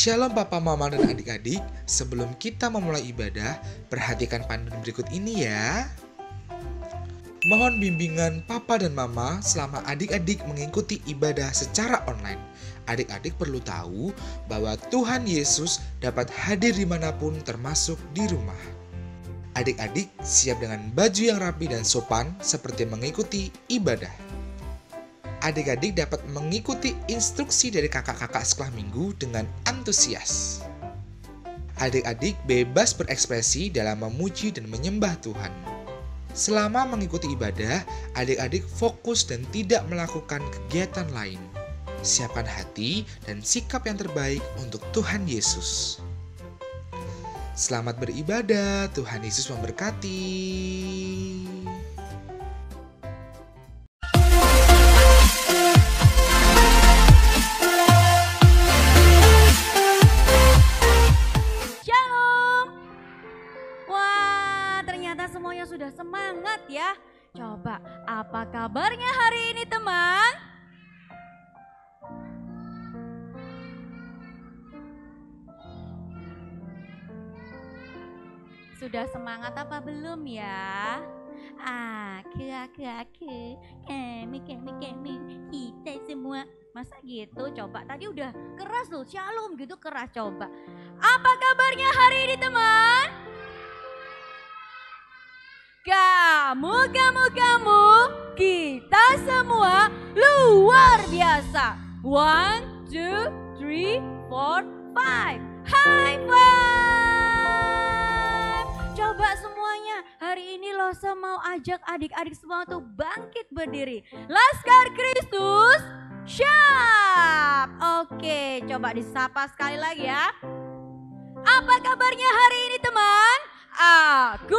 Shalom Papa, Mama, dan adik-adik. Sebelum kita memulai ibadah, perhatikan panduan berikut ini ya. Mohon bimbingan Papa dan Mama selama adik-adik mengikuti ibadah secara online. Adik-adik perlu tahu bahwa Tuhan Yesus dapat hadir dimanapun termasuk di rumah. Adik-adik siap dengan baju yang rapi dan sopan seperti mengikuti ibadah. Adik-adik dapat mengikuti instruksi dari kakak-kakak sekolah minggu dengan antusias. Adik-adik bebas berekspresi dalam memuji dan menyembah Tuhan. Selama mengikuti ibadah, adik-adik fokus dan tidak melakukan kegiatan lain. Siapkan hati dan sikap yang terbaik untuk Tuhan Yesus. Selamat beribadah, Tuhan Yesus memberkati. Sudah semangat ya. Coba, apa kabarnya hari ini teman? Sudah semangat apa belum ya? Kami, kita semua. Masa gitu? Coba, tadi udah keras loh, shalom gitu keras, coba. Apa kabarnya hari ini teman? Kamu, kita semua luar biasa. 1, 2, 3, 4, 5. High five. Coba semuanya, hari ini Losa mau ajak adik-adik semua untuk bangkit berdiri. Laskar Kristus, syap. Oke, coba disapa sekali lagi ya. Apa kabarnya hari ini teman? Aku,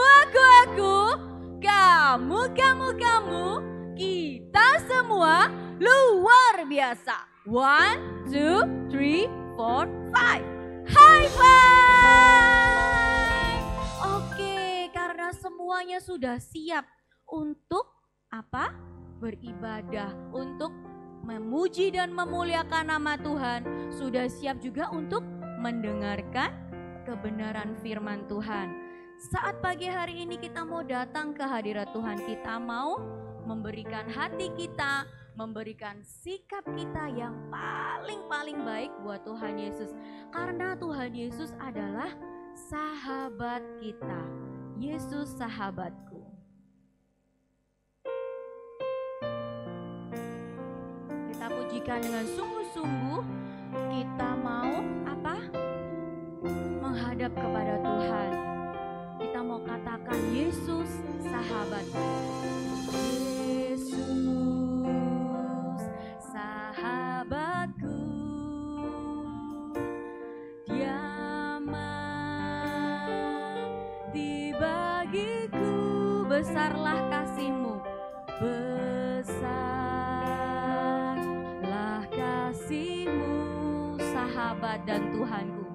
kamu, kita semua luar biasa. 1, 2, 3, 4, 5. High five. Oke, karena semuanya sudah siap untuk apa? Beribadah, untuk memuji dan memuliakan nama Tuhan. Sudah siap juga untuk mendengarkan kebenaran firman Tuhan. Saat pagi hari ini kita mau datang ke hadirat Tuhan, kita mau memberikan hati kita, memberikan sikap kita yang paling baik buat Tuhan Yesus. Karena Tuhan Yesus adalah sahabat kita. Yesus sahabatku. Kita pujikan dengan sungguh-sungguh. Kita mau apa? Menghadap kepada Tuhan. Kita mau katakan Yesus sahabatku. Yesus sahabatku, Dia mati bagiku. Besarlah kasih-Mu, besarlah kasih-Mu, sahabat dan Tuhanku.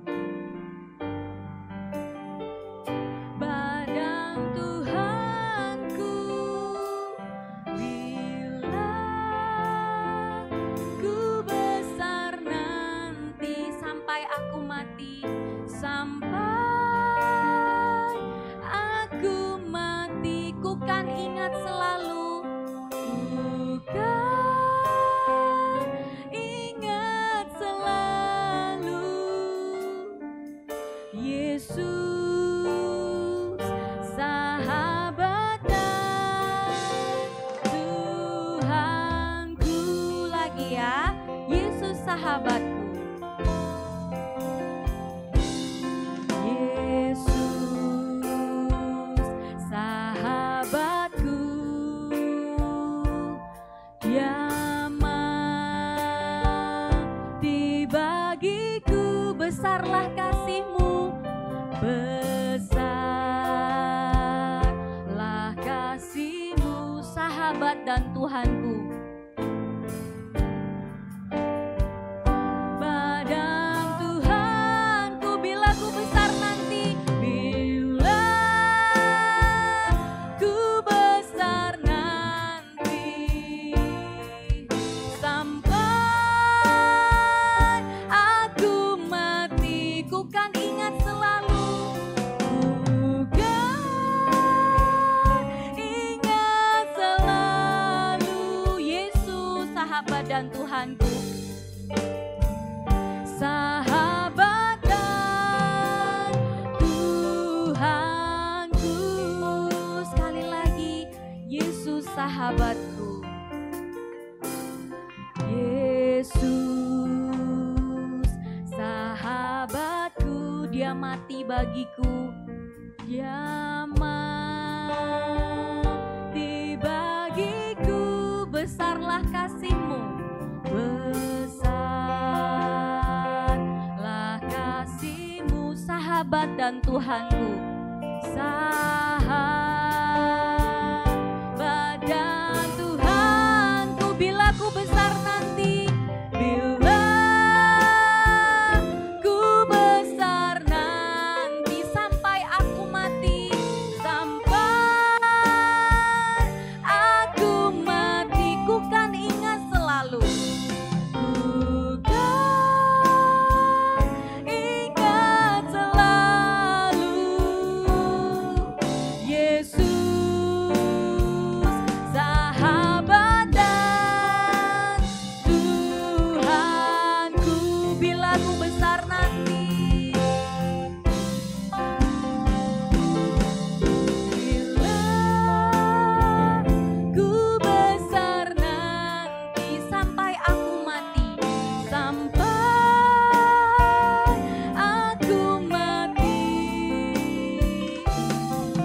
Besarlah kasih-Mu, besarlah kasih-Mu, sahabat dan Tuhanku. Padang Tuhanku, bila ku besar nanti, bila ku besar nanti, sampai aku mati. dan Tuhanku. Sahabat dan Tuhanku. Sekali lagi, Yesus sahabatku. Yesus sahabatku, dia mati bagiku. Dia mati bagiku, besarlah kasih-Mu, besarlah kasih-Mu, sahabat dan Tuhanku. Sahabat dan Tuhanku, bila ku besar nanti, bila ku besar nanti, sampai aku mati, sampai aku mati, ku kan ingat selalu, ku kan ingat selalu, Yesus sahabat dan Tuhanku. Bila ku besar nanti, bila ku besar nanti, sampai aku mati, sampai aku mati, ku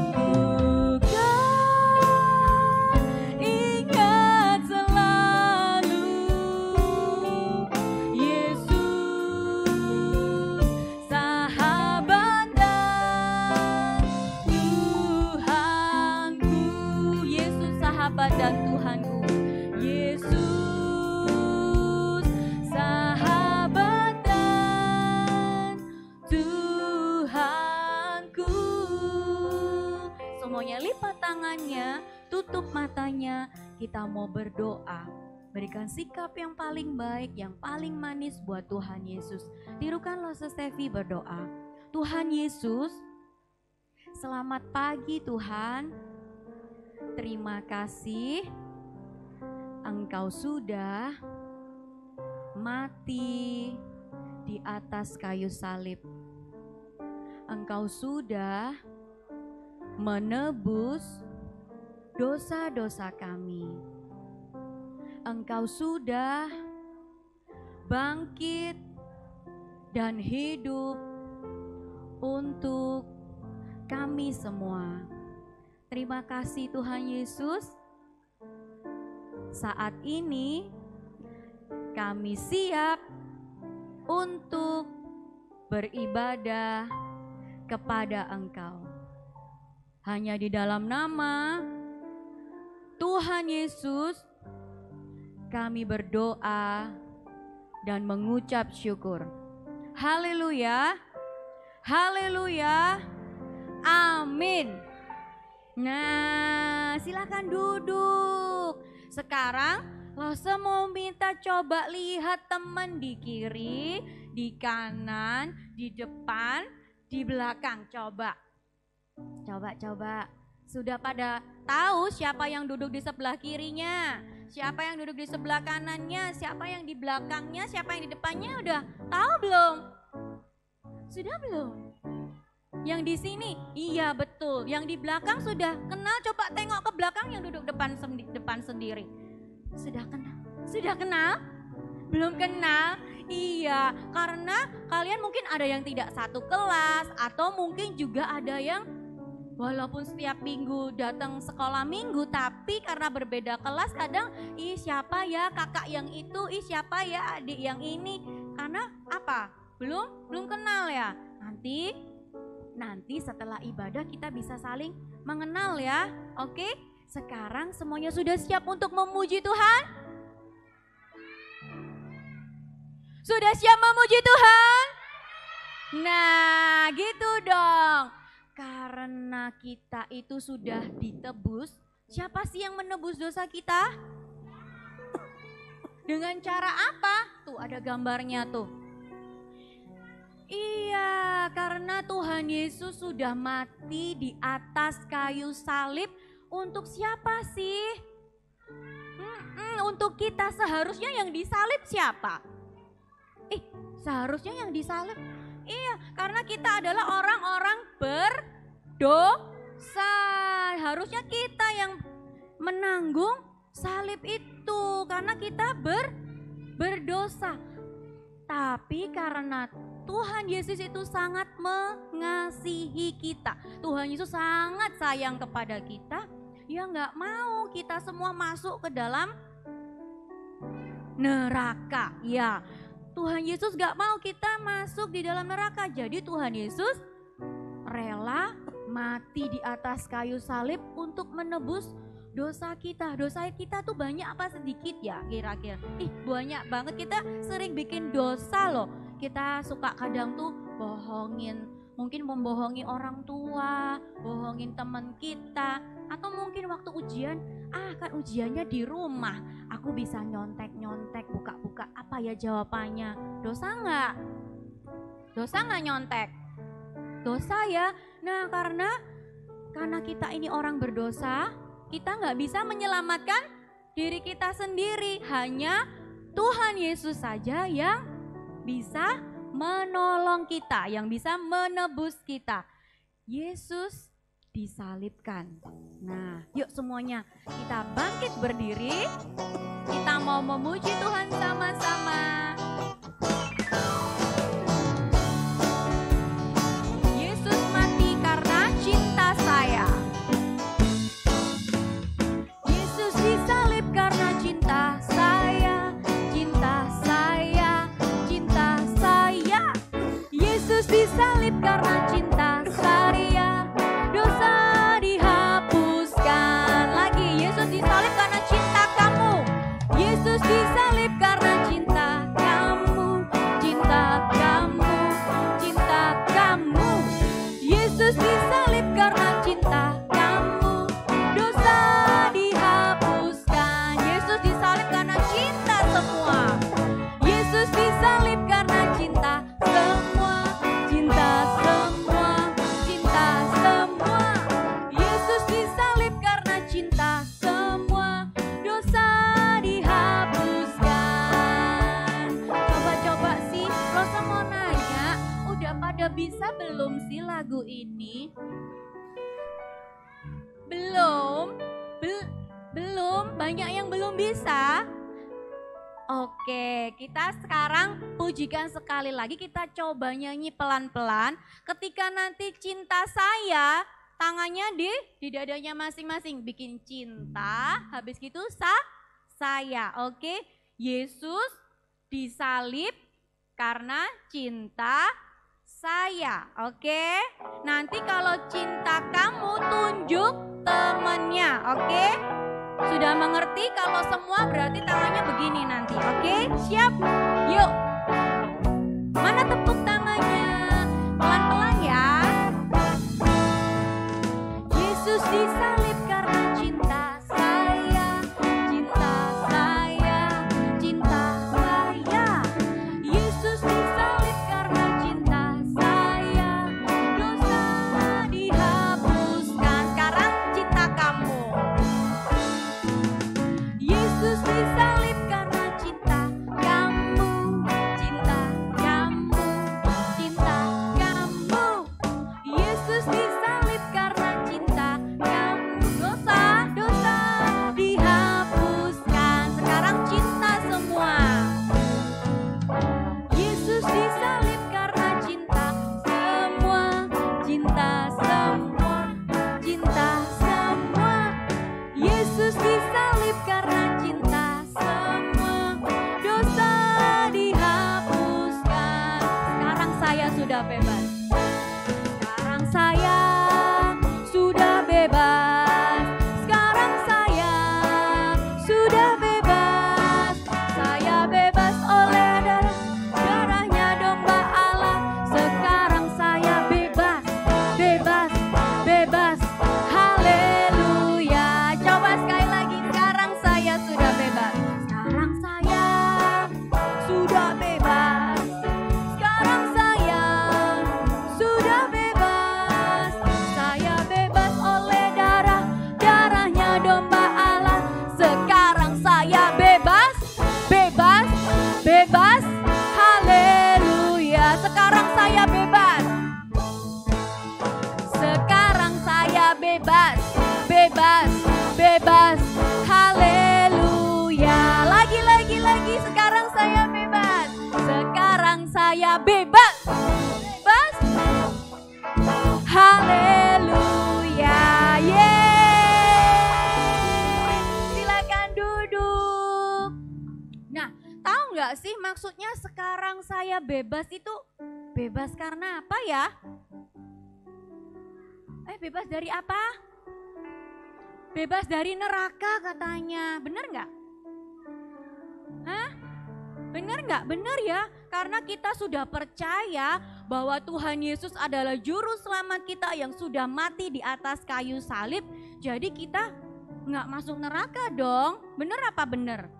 kan ingat selalu, Yesus sahabat dan Tuhanku. Yesus sahabat dan Tuhanku. Yesus sahabat dan Tuhanku. Semuanya lipat tangannya, tutup matanya, kita mau berdoa. Berikan sikap yang paling baik, yang paling manis buat Tuhan Yesus. Tirukanlah Stevi berdoa. Tuhan Yesus, selamat pagi Tuhan. Terima kasih Engkau sudah mati di atas kayu salib. Engkau sudah menebus dosa-dosa kami. Engkau sudah bangkit dan hidup untuk kami semua. Terima kasih Tuhan Yesus. Saat ini kami siap untuk beribadah kepada Engkau. Hanya di dalam nama Tuhan Yesus kami berdoa dan mengucap syukur. Haleluya. Haleluya. Amin. Nah, silakan duduk. Sekarang Lose mau minta coba lihat teman di kiri, di kanan, di depan, di belakang. Coba. Sudah pada tahu siapa yang duduk di sebelah kirinya? Siapa yang duduk di sebelah kanannya? Siapa yang di belakangnya? Siapa yang di depannya? Udah tahu belum? Sudah belum? Yang di sini? Iya betul. Yang di belakang sudah kenal? Coba tengok ke belakang yang duduk depan sendiri. Sudah kenal? Sudah kenal? Belum kenal? Iya, karena kalian mungkin ada yang tidak satu kelas, atau mungkin juga ada yang walaupun setiap minggu datang sekolah minggu, tapi karena berbeda kelas kadang, ih siapa ya kakak yang itu, ih siapa ya adik yang ini. Karena apa? Belum kenal ya. Nanti setelah ibadah kita bisa saling mengenal ya. Oke? Sekarang semuanya sudah siap untuk memuji Tuhan? Sudah siap memuji Tuhan? Nah, gitu dong. Karena kita itu sudah ditebus, siapa sih yang menebus dosa kita? Dengan cara apa? Tuh ada gambarnya tuh. Iya, karena Tuhan Yesus sudah mati di atas kayu salib. Untuk siapa sih? untuk kita, seharusnya yang disalib siapa? Seharusnya yang disalib. Iya, karena kita adalah orang-orang berdosa. Harusnya kita yang menanggung salib itu karena kita berdosa. Tapi karena Tuhan Yesus itu sangat mengasihi kita, Tuhan Yesus sangat sayang kepada kita, ya nggak mau kita semua masuk ke dalam neraka. Ya, Tuhan Yesus nggak mau kita masuk di dalam neraka. Jadi Tuhan Yesus rela mati di atas kayu salib untuk menebus dosa kita. Dosa kita tuh banyak apa sedikit ya kira-kira? Banyak banget, kita sering bikin dosa loh. Kita suka kadang tuh bohongin, mungkin membohongi orang tua, bohongin teman kita, atau mungkin waktu ujian, kan ujiannya di rumah, aku bisa nyontek-nyontek, buka-buka, apa ya jawabannya? Dosa nggak? Dosa nggak nyontek? Dosa ya. Nah karena kita ini orang berdosa, kita nggak bisa menyelamatkan diri kita sendiri. Hanya Tuhan Yesus saja yang bisa menolong kita, yang bisa menebus kita. Yesus disalibkan. Nah, yuk semuanya kita bangkit berdiri. Kita mau memuji Tuhan sama-sama. Yesus mati karena cinta saya. Yesus disalib karena cinta saya. Cinta saya, cinta saya. Yesus disalib karena cinta saya. Dosa dihapuskan. Lagi, Yesus disalib karena cinta kamu. Yesus disalib karena cinta kamu. Cinta kamu, cinta kamu. Yesus disalib karena cinta kamu. Dosa dihapuskan. Yesus disalib karena cinta semua. Yesus disalib karena cinta semua. Cinta semua, cinta semua. Yesus disalib karena cinta semua. Dosa dihapuskan. Coba-coba sih, Rosa mau nanya, udah pada bisa belum sih lagu ini? Belum? Belum? Banyak yang belum bisa? Oke, kita sekarang pujikan sekali lagi, kita coba nyanyi pelan-pelan. Ketika nanti cinta saya, tangannya di dadanya masing-masing. Bikin cinta, habis gitu saya, oke? Yesus disalib karena cinta saya, oke? Nanti kalau cinta kamu tunjuk temennya, oke? Sudah mengerti? Kalau semua berarti tangannya begini nanti, oke? Siap? Yuk. Mana tepuk tangannya? Pelan-pelan ya. Yesus disalib karena cinta saya. Cinta saya, cinta saya. Yesus disalib karena cinta saya. Dosa dihapuskan. Sekarang cinta kamu. Yesus disalib karena cinta kamu, cinta kamu, cinta kamu. Yesus disalib karena cinta kamu. Dosa dihapuskan. Sekarang cinta semua. Yesus disalib karena cinta semua, cinta semua, cinta semua. Yesus disalib karena cinta semua. Dosa dihapuskan. Sekarang saya sudah bebas. Sekarang saya sudah bebas. Sekarang saya sudah bebas. Saya bebas oleh darahnya domba Allah. Sekarang saya bebas, bebas, bebas. Haleluya. Coba sekali lagi. Sekarang saya sudah bebas. Sekarang saya sudah bebas. Sekarang saya nggak sih maksudnya sekarang saya bebas itu bebas karena apa ya? Bebas dari apa? Bebas dari neraka katanya, bener nggak? Hah? Bener nggak? Bener ya, karena kita sudah percaya bahwa Tuhan Yesus adalah juru selamat kita yang sudah mati di atas kayu salib. Jadi kita nggak masuk neraka dong, bener apa bener?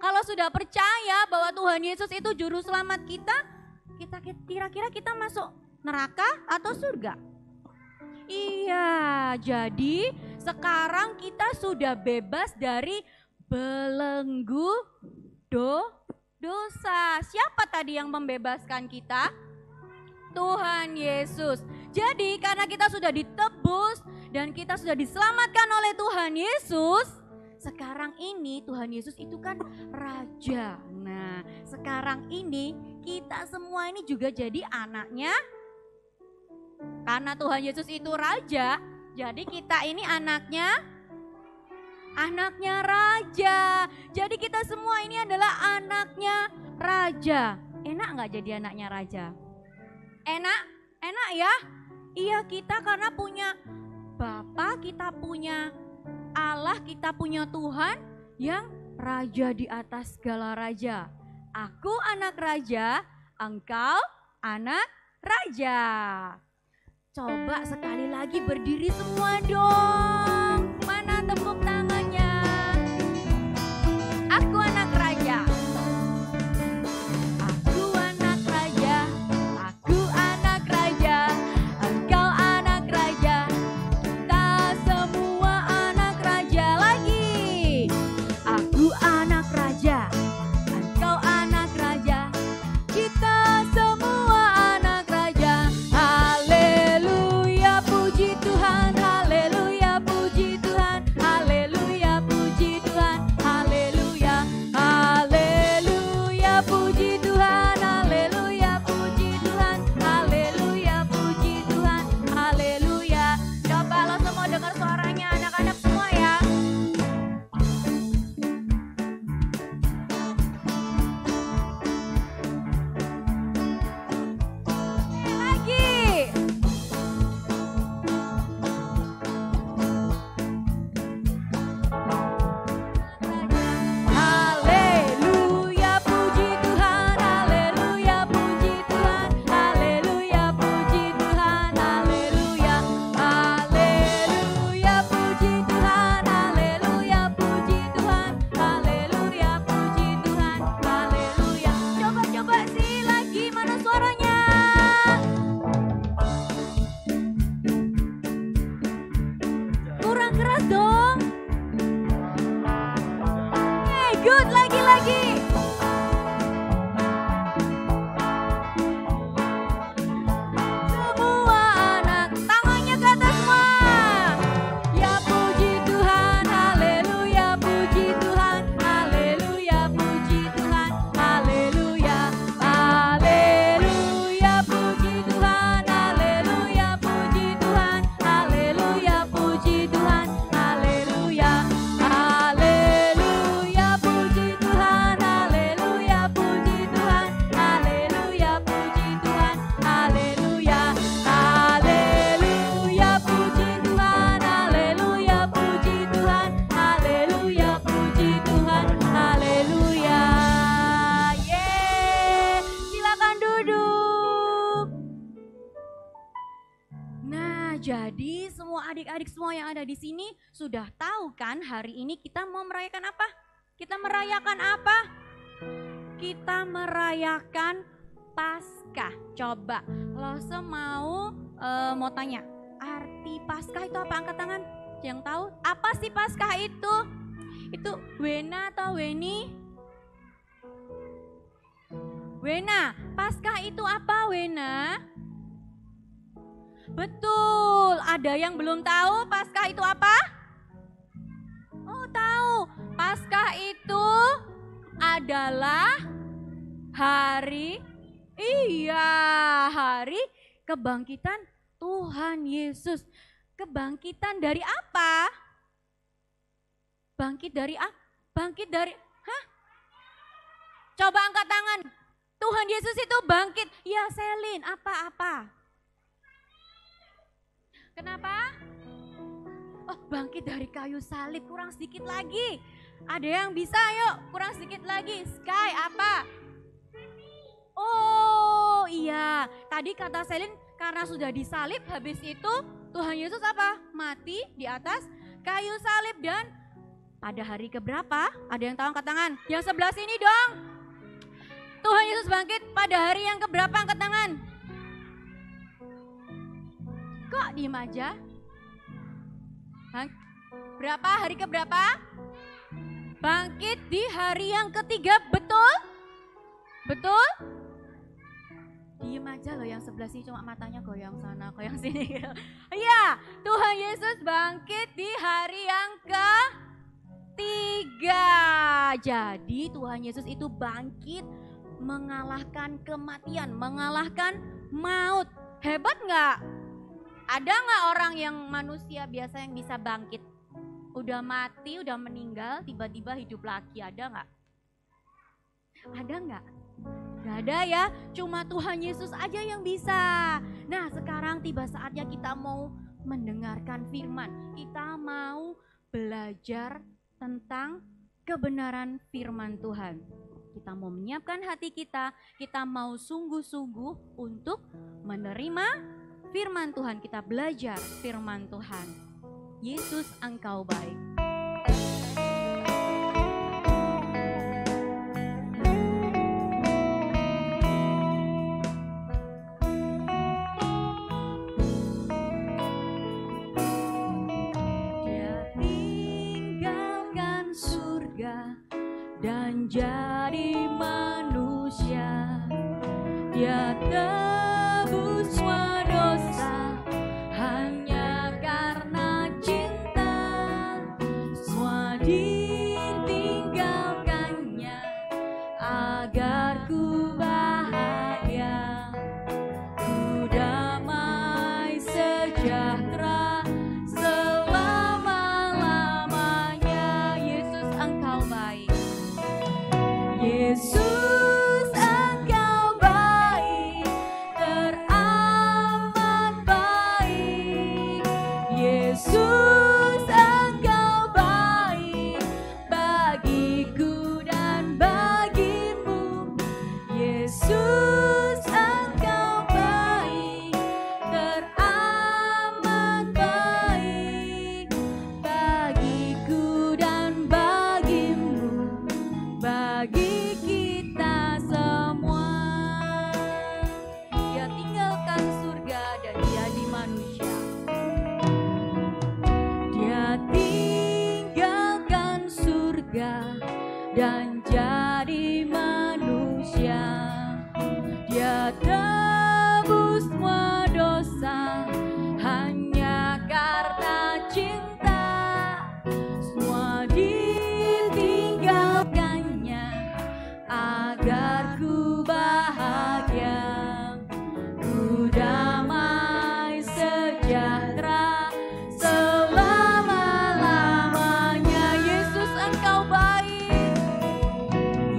Kalau sudah percaya bahwa Tuhan Yesus itu juru selamat kita kira-kira kita masuk neraka atau surga? Iya, jadi sekarang kita sudah bebas dari belenggu dosa. Siapa tadi yang membebaskan kita? Tuhan Yesus. Jadi karena kita sudah ditebus dan kita sudah diselamatkan oleh Tuhan Yesus, sekarang ini Tuhan Yesus itu kan raja. Nah, sekarang ini kita semua ini juga jadi anaknya. Karena Tuhan Yesus itu raja, jadi kita ini anaknya raja. Jadi kita semua ini adalah anaknya raja. Enak nggak jadi anaknya raja? Enak ya? Iya, kita karena punya Bapa, kita punya Allah, kita punya Tuhan yang raja di atas segala raja. Aku anak raja, engkau anak raja. Coba sekali lagi berdiri semua dong. Mana tepuk tangannya? Aku anak raja. Aku anak raja. Aku anak raja. Engkau anak raja. Kita semua anak raja lagi. Aku anak raja. Engkau anak raja. Kita semua anak raja. Haleluya, puji Tuhan. Haleluya, puji Tuhan. Haleluya, puji Tuhan. Haleluya. Haleluya, puji Tuhan. Haleluya, puji Tuhan. Haleluya, puji Tuhan. Haleluya. Coba lo semua dengar suaranya anak-anak semua ya. Lagi. Haleluya, puji Tuhan. Haleluya, puji Tuhan. Haleluya, puji Tuhan. Haleluya. Haleluya, puji Tuhan. Haleluya, puji Tuhan. Haleluya, puji Tuhan. Haleluya. Coba sih lagi, mana suaranya? Kurang keras dong. Good, lagi. Semua anak, tangannya ke atas semua. Ya puji Tuhan, haleluya, puji Tuhan, haleluya, puji Tuhan, haleluya, haleluya, puji Tuhan, haleluya, puji Tuhan, haleluya, puji Tuhan, haleluya, haleluya, puji Tuhan, haleluya, puji Tuhan, haleluya, puji Tuhan, haleluya, haleluya, puji Tuhan, haleluya, puji Tuhan, haleluya, puji Tuhan, haleluya. Yeay, silakan duduk. Nah, jadi semua adik-adik semua yang ada di sini sudah tahu kan hari ini kita mau merayakan apa? Kita merayakan apa? Kita merayakan Paskah. Coba lo mau tanya, arti Paskah itu apa? Angkat tangan. Yang tahu apa sih Paskah itu? Itu Wena atau Weni? Wena, Paskah itu apa Wena? Betul, ada yang belum tahu Paskah itu apa? Oh tahu, Paskah itu adalah hari kebangkitan Tuhan Yesus. Kebangkitan dari apa? Bangkit dari Coba angkat tangan. Tuhan Yesus itu bangkit. Ya Selin, apa-apa? Kenapa? Oh, bangkit dari kayu salib, kurang sedikit lagi. Ada yang bisa, yuk, kurang sedikit lagi. Sky, apa? Oh iya, tadi kata Selin karena sudah disalib, habis itu Tuhan Yesus apa? Mati di atas kayu salib. Dan pada hari keberapa? Ada yang tahu angkat tangan? Yang sebelah sini dong. Tuhan Yesus bangkit pada hari yang keberapa? Angkat tangan. Kok diem aja? Berapa? Hari keberapa? Bangkit di hari yang ketiga, betul? Betul? Diem aja loh, yang sebelah sini cuma matanya goyang sana, goyang sini. Iya, Tuhan Yesus bangkit di hari yang ketiga. Jadi Tuhan Yesus itu bangkit mengalahkan kematian, mengalahkan maut. Hebat nggak? Ada nggak orang yang manusia biasa yang bisa bangkit? Udah mati, udah meninggal, tiba-tiba hidup lagi, ada nggak? Ada nggak? Gak ada ya, cuma Tuhan Yesus aja yang bisa. Nah sekarang tiba saatnya kita mau mendengarkan firman. Kita mau belajar tentang kebenaran firman Tuhan. Kita mau menyiapkan hati kita mau sungguh-sungguh untuk menerima firman Tuhan. Kita belajar firman Tuhan. Yesus, Engkau baik. Dan jadi manusia, dia tebus semua dosa hanya karena cinta. Semua ditinggalkannya agar ku bahagia, ku damai sejahtera selama-lamanya. Yesus, Engkau baik. Yesus, Engkau baik, teramat baik. Yesus, Engkau baik bagiku dan bagimu. Yesus, Engkau baik, teramat baik bagiku dan bagimu, bagi kita semua. Dia tinggalkan surga dan jadi manusia. Dia tinggalkan surga dan jadi manusia. Dia tebus semua dosa hanya karena cinta. Semua ditinggalkannya agar ku bahagia, ku damai sejahtera selama-lamanya. Yesus, Engkau baik.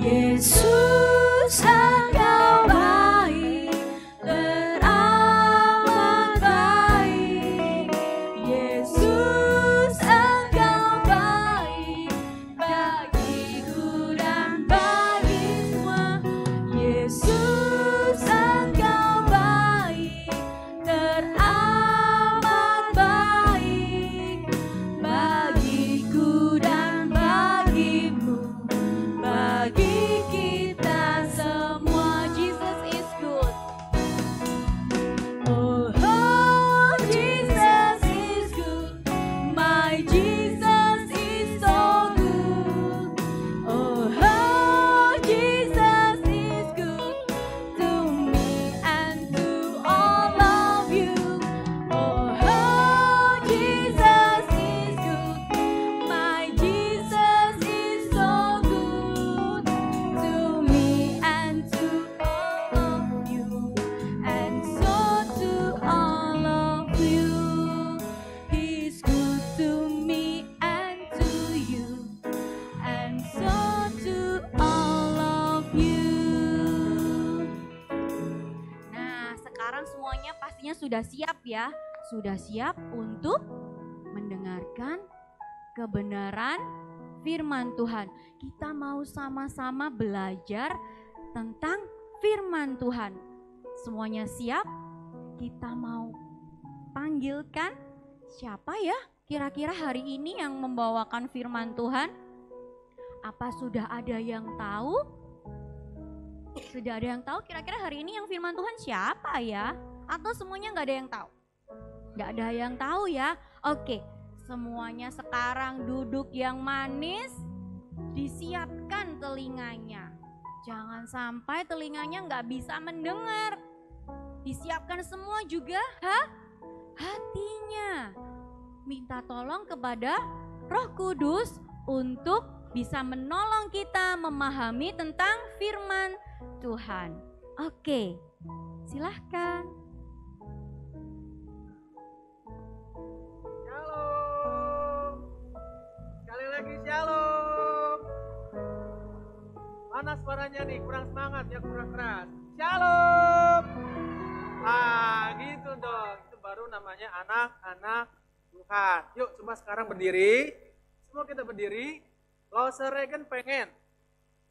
Yesus, Engkau baik, teramat baik. Yesus, Engkau baik bagiku dan bagi semua. Yesus, Engkau baik, teramat baik bagiku dan bagimu, bagi kita sudah siap ya? Sudah siap untuk mendengarkan kebenaran firman Tuhan. Kita mau sama-sama belajar tentang firman Tuhan. Semuanya siap? Kita mau panggilkan siapa ya kira-kira hari ini yang membawakan firman Tuhan? Apa sudah ada yang tahu? Sudah ada yang tahu kira-kira hari ini yang firman Tuhan siapa ya? Atau semuanya nggak ada yang tahu? Nggak ada yang tahu ya? Oke, semuanya sekarang duduk yang manis, disiapkan telinganya. Jangan sampai telinganya nggak bisa mendengar. Disiapkan semua juga hatinya. Minta tolong kepada Roh Kudus untuk bisa menolong kita memahami tentang firman Tuhan. Oke, silahkan. Shalom. Sekali lagi shalom. Mana suaranya nih? Kurang semangat ya, kurang keras. Shalom. Gitu dong. Itu baru namanya anak-anak Tuhan. Yuk coba sekarang berdiri. Semua kita berdiri. Lause Regen pengen.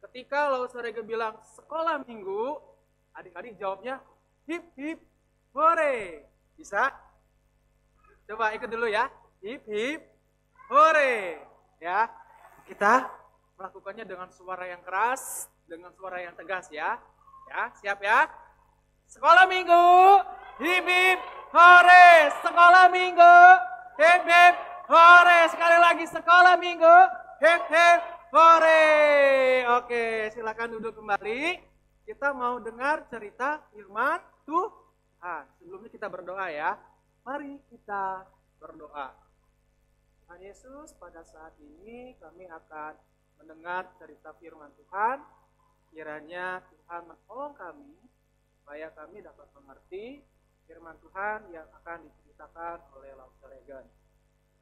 Ketika Lause Regen bilang sekolah minggu, adik-adik jawabnya hip hip hore. Bisa? Coba ikut dulu ya. Hip hip hore. Ya. Kita melakukannya dengan suara yang keras, dengan suara yang tegas ya. Ya, siap ya? Sekolah minggu, hip hip hore. Sekolah minggu, hip hip hore. Sekali lagi sekolah minggu, hip hip hore. Oke, silakan duduk kembali. Kita mau dengar cerita firman Tuhan. Sebelumnya kita berdoa ya. Mari kita berdoa. Tuhan Yesus, pada saat ini kami akan mendengar cerita firman Tuhan. Kiranya Tuhan menolong kami supaya kami dapat mengerti firman Tuhan yang akan diceritakan oleh Lause Regen.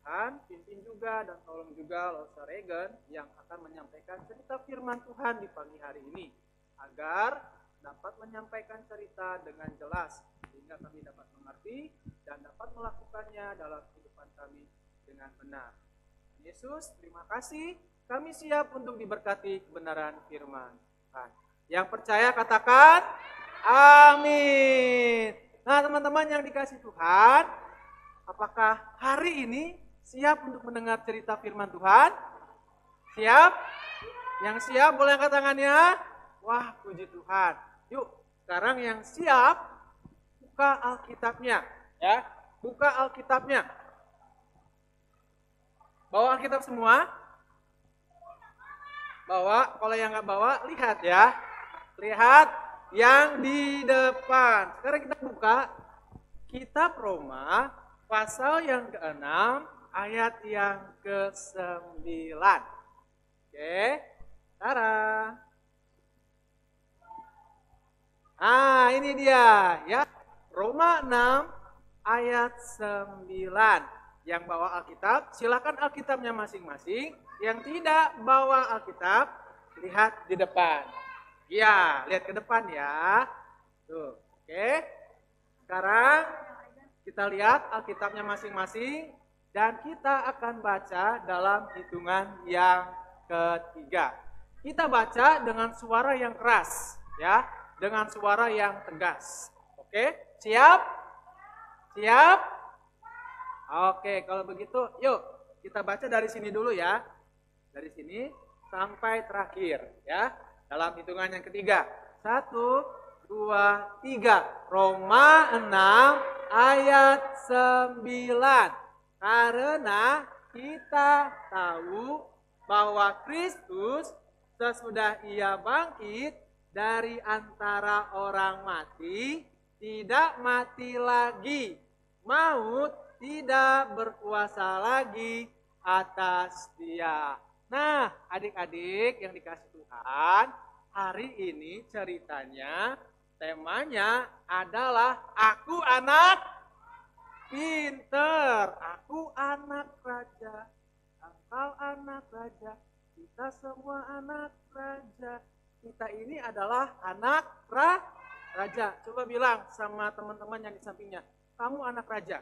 Tuhan, pimpin juga dan tolong juga Lause Regen yang akan menyampaikan cerita firman Tuhan di pagi hari ini, agar dapat menyampaikan cerita dengan jelas, sehingga kami dapat mengerti dan dapat melakukannya dalam kehidupan kami dengan benar. Yesus, terima kasih. Kami siap untuk diberkati kebenaran firman Tuhan. Yang percaya katakan amin. Nah, teman-teman yang dikasih Tuhan, apakah hari ini siap untuk mendengar cerita firman Tuhan? Siap? Yang siap boleh angkat tangannya. Wah, puji Tuhan. Yuk, sekarang yang siap, buka Alkitabnya. Ya, buka Alkitabnya. Bawa Alkitab semua? Bawa, kalau yang nggak bawa, lihat ya. Lihat yang di depan. Sekarang kita buka Kitab Roma, pasal yang ke-6, ayat yang ke-9. Oke, Tara. Ini dia ya. Roma 6 ayat 9. Yang bawa Alkitab, silakan Alkitabnya masing-masing. Yang tidak bawa Alkitab, lihat di depan. Ya, lihat ke depan ya. Tuh, oke. Sekarang kita lihat Alkitabnya masing-masing dan kita akan baca dalam hitungan yang ketiga. Kita baca dengan suara yang keras, ya, dengan suara yang tegas. Oke, siap? Siap? Oke, kalau begitu, yuk kita baca dari sini dulu ya. Dari sini sampai terakhir, ya. Dalam hitungan yang ketiga. 1, 2, 3. Roma 6 ayat 9. Karena kita tahu bahwa Kristus sesudah ia bangkit dari antara orang mati, tidak mati lagi. Maut tidak berkuasa lagi atas dia. Nah, adik-adik yang dikasih Tuhan, hari ini ceritanya, temanya adalah aku anak pinter, aku anak raja, engkau anak raja, kita semua anak raja. Kita ini adalah anak raja. Coba bilang sama teman-teman yang di sampingnya, kamu anak raja.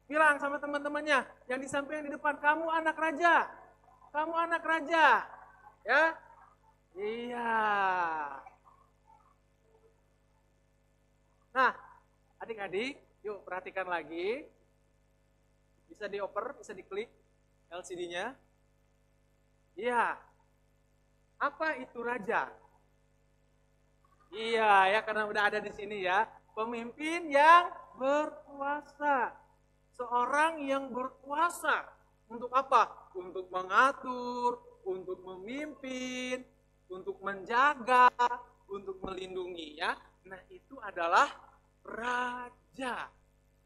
Bilang sama teman-temannya yang di samping yang di depan, kamu anak raja. Kamu anak raja. Ya. Iya. Nah, adik-adik, yuk perhatikan lagi. Bisa dioper, bisa diklik LCD-nya. Iya. Apa itu raja? Iya ya, karena udah ada di sini ya. Pemimpin yang berkuasa. Seorang yang berkuasa. Untuk apa? Untuk mengatur, untuk memimpin, untuk menjaga, untuk melindungi ya. Nah, itu adalah raja.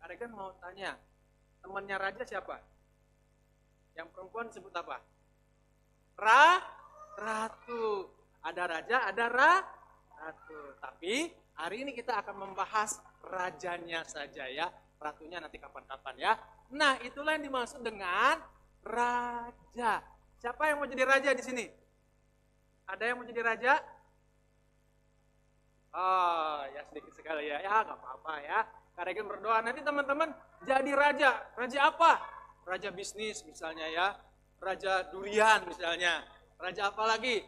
Kalian mau tanya, temannya raja siapa? Yang perempuan disebut apa? Ratu. Ada raja, ada ratu. Tapi hari ini kita akan membahas rajanya saja ya. Ratunya nanti kapan-kapan ya. Nah, itulah yang dimaksud dengan raja. Siapa yang mau jadi raja di sini? Ada yang mau jadi raja? Oh, ya sedikit sekali ya. Ya, nggak apa-apa ya. Kalian berdoa nanti teman-teman jadi raja. Raja apa? Raja bisnis misalnya ya. Raja durian misalnya. Raja apa lagi?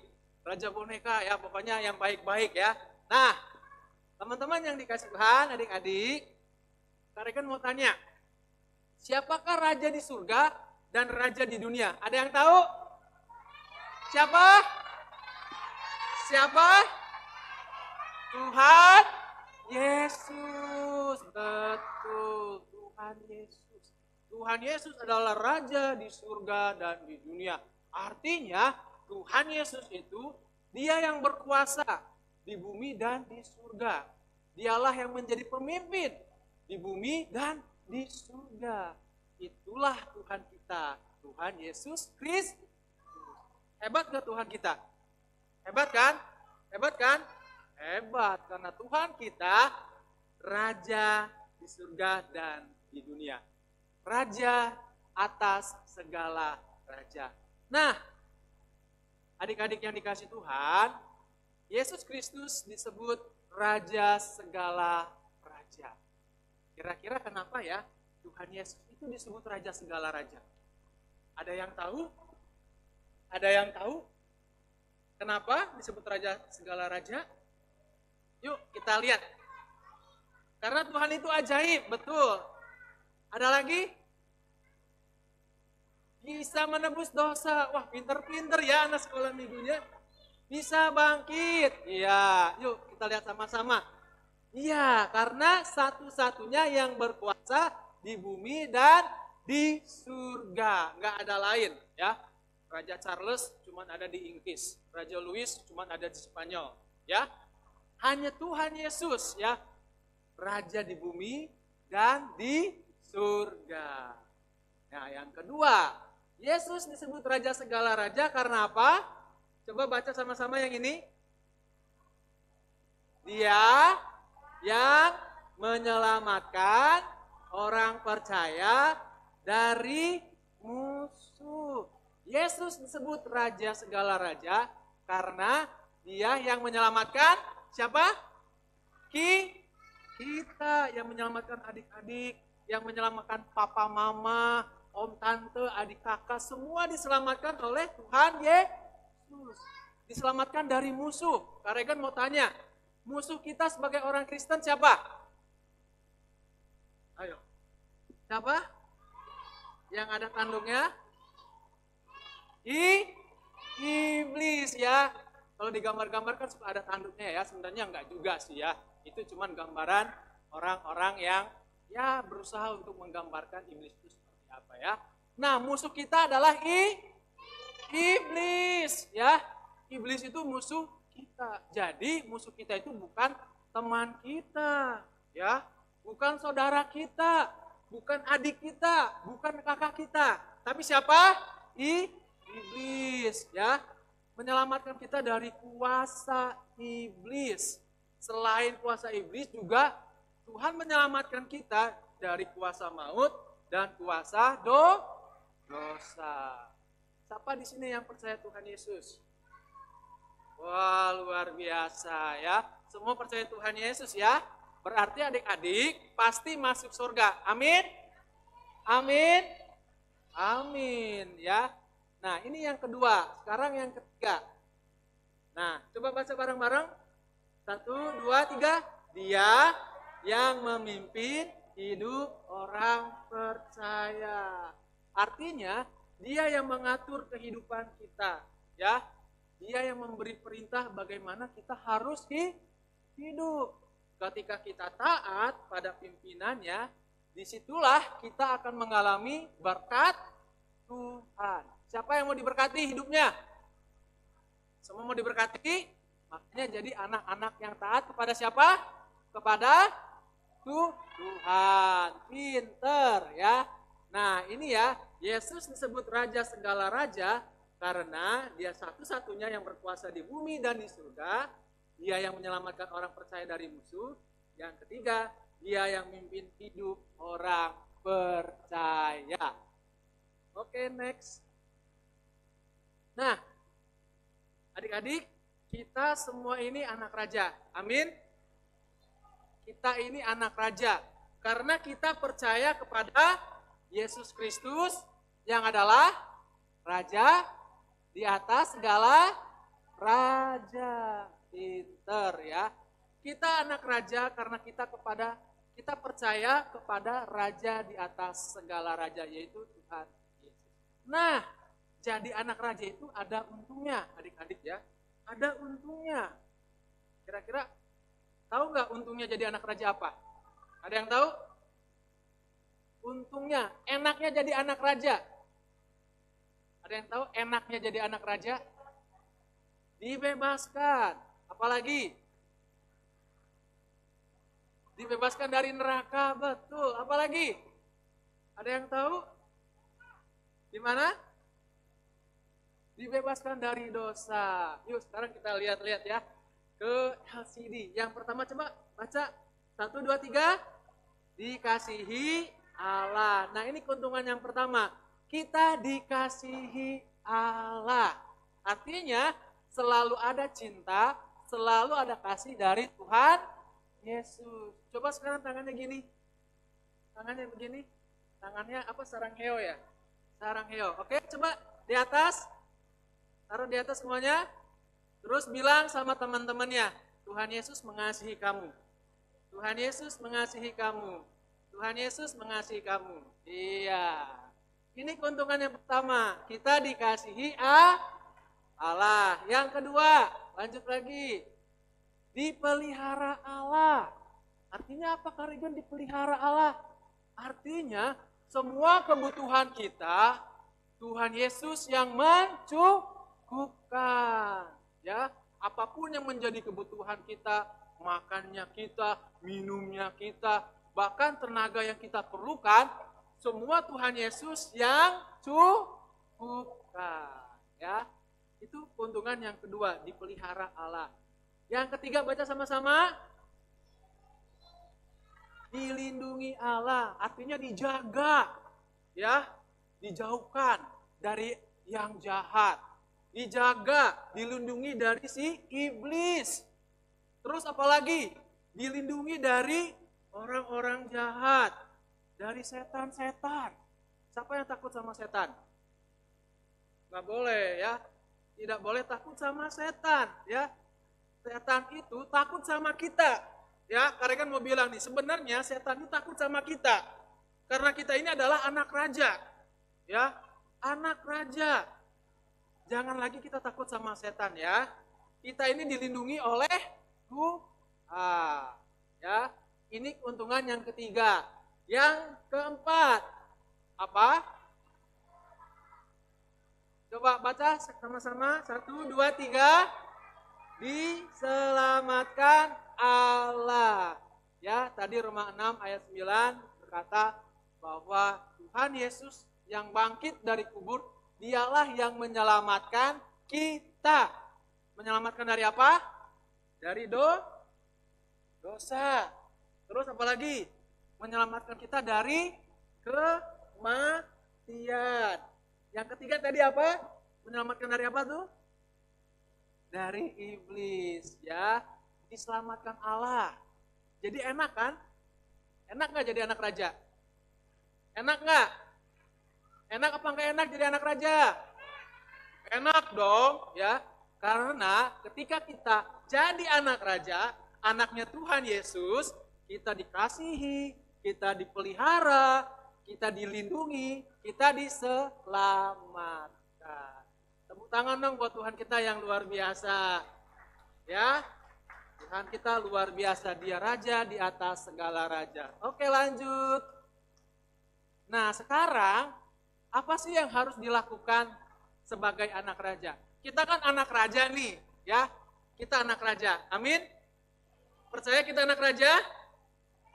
Raja boneka ya. Pokoknya yang baik-baik ya. Nah, teman-teman yang dikasih Tuhan, adik-adik, kalian mau tanya, siapakah raja di surga dan raja di dunia? Ada yang tahu? Siapa? Siapa? Tuhan Yesus. Betul, Tuhan Yesus. Tuhan Yesus adalah raja di surga dan di dunia. Artinya Tuhan Yesus itu dia yang berkuasa di bumi dan di surga. Dialah yang menjadi pemimpin di bumi dan di surga. Itulah Tuhan kita, Tuhan Yesus Kristus. Hebat gak Tuhan kita? Hebat kan? Hebat kan? Hebat, karena Tuhan kita raja di surga dan di dunia. Raja atas segala raja. Nah, adik-adik yang dikasih Tuhan, Yesus Kristus disebut raja segala raja. Kira-kira kenapa ya Tuhan Yesus itu disebut raja segala raja? Ada yang tahu? Ada yang tahu? Kenapa disebut raja segala raja? Yuk kita lihat. Karena Tuhan itu ajaib, betul. Ada lagi? Bisa menebus dosa. Wah, pinter-pinter ya anak sekolah minggunya. Bisa bangkit. Iya, yuk kita lihat sama-sama. Iya, karena satu-satunya yang berkuasa di bumi dan di surga. Nggak ada lain ya. Raja Charles cuma ada di Inggris. Raja Louis cuma ada di Spanyol. Ya, hanya Tuhan Yesus ya. Raja di bumi dan di surga. Nah, yang kedua, Yesus disebut raja segala raja karena apa? Coba baca sama-sama yang ini. Dia yang menyelamatkan orang percaya dari musuh. Yesus disebut raja segala raja karena dia yang menyelamatkan siapa? Kita yang menyelamatkan adik-adik, yang menyelamatkan papa mama, om tante, adik kakak, semua diselamatkan oleh Tuhan Yesus. Diselamatkan dari musuh. Karegan mau tanya, musuh kita sebagai orang Kristen siapa? Ayo. Siapa? Yang ada tanduknya? Iblis ya. Kalau digambar-gambar kan suka ada tanduknya ya. Sebenarnya enggak juga sih ya. Itu cuma gambaran orang-orang yang ya berusaha untuk menggambarkan iblis itu seperti apa ya. Nah, musuh kita adalah iblis ya. Iblis itu musuh kita. Jadi musuh kita itu bukan teman kita ya. Bukan saudara kita, bukan adik kita, bukan kakak kita. Tapi siapa? Iblis ya. Menyelamatkan kita dari kuasa iblis. Selain kuasa iblis juga Tuhan menyelamatkan kita dari kuasa maut dan kuasa dosa. Siapa di sini yang percaya Tuhan Yesus? Wah, luar biasa ya. Semua percaya Tuhan Yesus ya. Berarti adik-adik pasti masuk surga. Amin. Amin. Amin ya. Nah, ini yang kedua. Sekarang yang ketiga. Nah, coba baca bareng-bareng. 1, 2, 3. Dia yang memimpin hidup orang percaya. Artinya, dia yang mengatur kehidupan kita, ya. Dia yang memberi perintah bagaimana kita harus hidup. Ketika kita taat pada pimpinannya, disitulah kita akan mengalami berkat Tuhan. Siapa yang mau diberkati hidupnya? Semua mau diberkati? Makanya jadi anak-anak yang taat kepada siapa? Kepada Tuhan. Pinter ya. Nah ini ya, Yesus disebut Raja segala raja karena dia satu-satunya yang berkuasa di bumi dan di surga. Dia yang menyelamatkan orang percaya dari musuh. Yang ketiga, dia yang memimpin hidup orang percaya. Oke, next. Nah, adik-adik, kita semua ini anak raja. Amin. Kita ini anak raja. Karena kita percaya kepada Yesus Kristus yang adalah Raja di atas segala raja. Pinter ya. Kita anak raja karena kita percaya kepada Raja di atas segala raja, yaitu Tuhan Yesus. Nah, jadi anak raja itu ada untungnya, adik-adik ya. Ada untungnya. Kira-kira tahu nggak untungnya jadi anak raja apa? Ada yang tahu? Untungnya, enaknya jadi anak raja. Ada yang tahu enaknya jadi anak raja? Dibebaskan. Apalagi? Dibebaskan dari neraka, betul. Apalagi? Ada yang tahu? Di mana? Dibebaskan dari dosa. Yuk sekarang kita lihat-lihat ya ke LCD. Yang pertama coba baca 1, 2, 3. Dikasihi Allah. Nah ini keuntungan yang pertama. Kita dikasihi Allah. Artinya selalu ada cinta, selalu ada kasih dari Tuhan Yesus. Coba sekarang tangannya gini. Tangannya begini. Tangannya apa? Sarang heo ya? Sarang heo. Oke, coba di atas. Taruh di atas semuanya. Terus bilang sama teman-temannya, Tuhan Yesus mengasihi kamu. Tuhan Yesus mengasihi kamu. Tuhan Yesus mengasihi kamu. Iya. Ini keuntungan yang pertama. Kita dikasihi Allah. Yang kedua, lanjut lagi. Dipelihara Allah. Artinya apa, Kak Regan, dipelihara Allah? Artinya semua kebutuhan kita Tuhan Yesus yang mencukupkan. Ya, apapun yang menjadi kebutuhan kita, makannya kita, minumnya kita, bahkan tenaga yang kita perlukan, semua Tuhan Yesus yang cukupkan. Ya, itu keuntungan yang kedua, dipelihara Allah. Yang ketiga, baca sama-sama. Dilindungi Allah, artinya dijaga, ya, dijauhkan dari yang jahat, dijaga, dilindungi dari si iblis. Terus apalagi? Dilindungi dari orang-orang jahat, dari setan-setan. Siapa yang takut sama setan? Nggak boleh ya, tidak boleh takut sama setan ya. Setan itu takut sama kita. Ya, karena kan mau bilang nih, sebenarnya setan itu takut sama kita. Karena kita ini adalah anak raja. Ya, anak raja. Jangan lagi kita takut sama setan ya. Kita ini dilindungi oleh Tuhan. Ya, ini keuntungan yang ketiga. Yang keempat, apa? Coba baca sama-sama. 1, 2, 3. Diselamatkan Allah. Ya, tadi Roma 6 ayat 9 berkata bahwa Tuhan Yesus yang bangkit dari kubur, dialah yang menyelamatkan kita. Menyelamatkan dari apa? Dari dosa. Terus apa lagi? Menyelamatkan kita dari kematian. Yang ketiga tadi apa? Menyelamatkan dari apa tuh? Dari iblis, ya. Diselamatkan Allah. Jadi enak kan? Enak nggak jadi anak raja? Enak nggak? Enak apa nggak enak jadi anak raja? Enak dong, ya. Karena ketika kita jadi anak raja, anaknya Tuhan Yesus, kita dikasihi, kita dipelihara, kita dilindungi, kita diselamatkan. Tepuk tangan dong buat Tuhan kita yang luar biasa. Ya, Tuhan kita luar biasa, dia raja di atas segala raja. Oke, lanjut. Nah, sekarang apa sih yang harus dilakukan sebagai anak raja? Kita kan anak raja nih, ya. Kita anak raja. Amin. Percaya kita anak raja?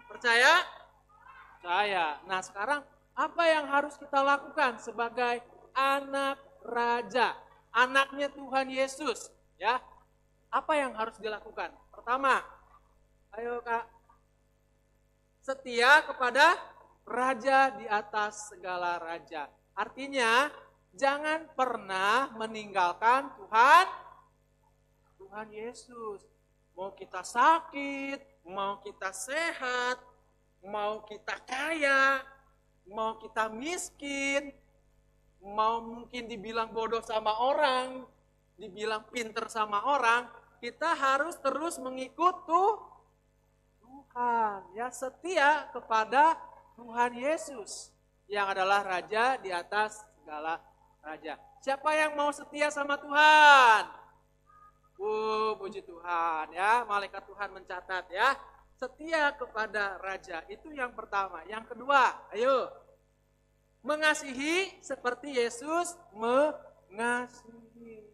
Percaya? Percaya. Nah, sekarang apa yang harus kita lakukan sebagai anak raja? Anaknya Tuhan Yesus, ya. Apa yang harus dilakukan? Pertama, ayo Kak. Setia kepada raja di atas segala raja. Artinya, jangan pernah meninggalkan Tuhan Yesus. Mau kita sakit, mau kita sehat, mau kita kaya, mau kita miskin, mau mungkin dibilang bodoh sama orang, dibilang pinter sama orang, kita harus terus mengikut Tuhan. Ya, setia kepada Tuhan Yesus yang adalah raja di atas segala raja. Siapa yang mau setia sama Tuhan? Puji Tuhan ya, malaikat Tuhan mencatat ya. Setia kepada raja, itu yang pertama. Yang kedua, ayo. Mengasihi seperti Yesus mengasihi.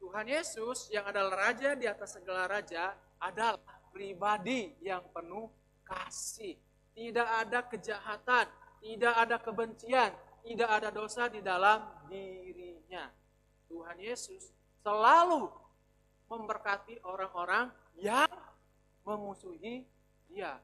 Tuhan Yesus yang adalah raja di atas segala raja adalah pribadi yang penuh kasih. Tidak ada kejahatan, tidak ada kebencian, tidak ada dosa di dalam dirinya. Tuhan Yesus selalu memberkati orang-orang yang memusuhi dia.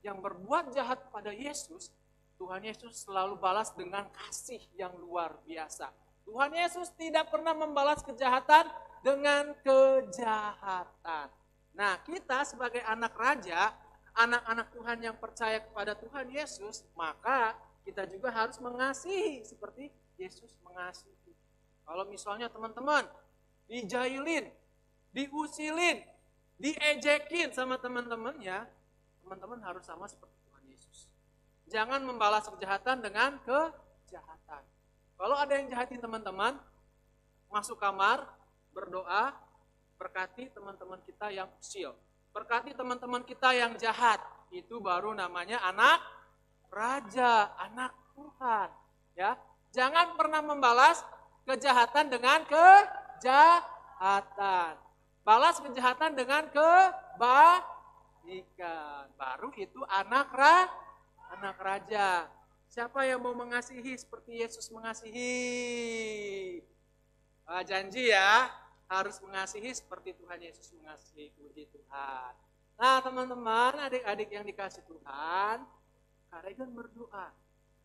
Yang berbuat jahat pada Yesus, Tuhan Yesus selalu balas dengan kasih yang luar biasa. Tuhan Yesus tidak pernah membalas kejahatan dengan kejahatan. Nah, kita sebagai anak raja, anak-anak Tuhan yang percaya kepada Tuhan Yesus, maka kita juga harus mengasihi seperti Yesus mengasihi. Kalau misalnya teman-teman dijailin, diusilin, diejekin sama teman-temannya, teman-teman harus sama seperti Tuhan Yesus. Jangan membalas kejahatan dengan kejahatan. Kalau ada yang jahatin teman-teman, masuk kamar, berdoa, berkati teman-teman kita yang usil. Berkati teman-teman kita yang jahat. Itu baru namanya anak raja, anak Tuhan. Ya, jangan pernah membalas kejahatan dengan kejahatan. Balas kejahatan dengan kebaikan. Baru itu anak raja. Siapa yang mau mengasihi seperti Yesus mengasihi? Janji ya, harus mengasihi seperti Tuhan Yesus mengasihi. Puji Tuhan. Nah teman-teman, adik-adik yang dikasih Tuhan, Kak Regan berdoa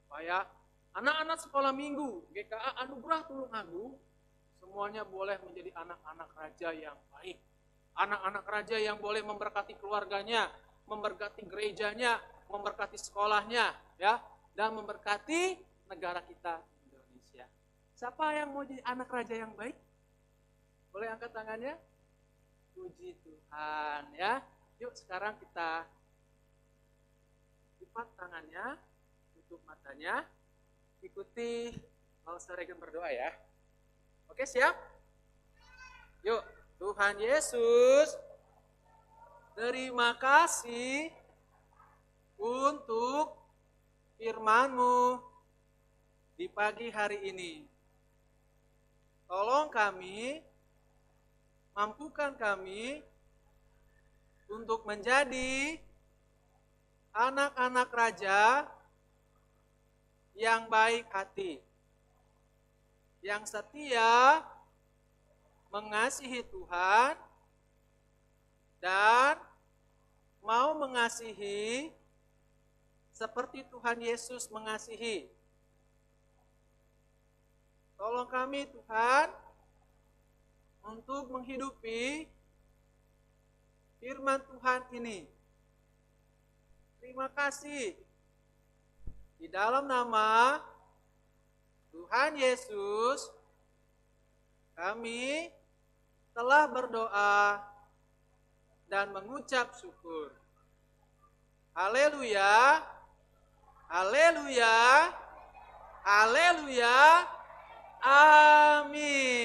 supaya anak-anak sekolah minggu GKA Anugerah Tulungagung semuanya boleh menjadi anak-anak raja yang baik. Anak-anak raja yang boleh memberkati keluarganya, memberkati gerejanya, memberkati sekolahnya, ya, dan memberkati negara kita Indonesia. Siapa yang mau jadi anak raja yang baik? Boleh angkat tangannya? Puji Tuhan ya. Yuk sekarang kita lipat tangannya, tutup matanya, ikuti Pastor Regan berdoa ya. Oke, siap? Yuk, Tuhan Yesus, terima kasih untuk firman-Mu di pagi hari ini. Tolong kami, mampukan kami untuk menjadi anak-anak raja yang baik hati, yang setia, mengasihi Tuhan, dan mau mengasihi seperti Tuhan Yesus mengasihi. Tolong kami Tuhan untuk menghidupi firman Tuhan ini Terima kasih. Di dalam nama Tuhan Yesus, kami telah berdoa dan mengucap syukur. Haleluya, haleluya, haleluya, amin.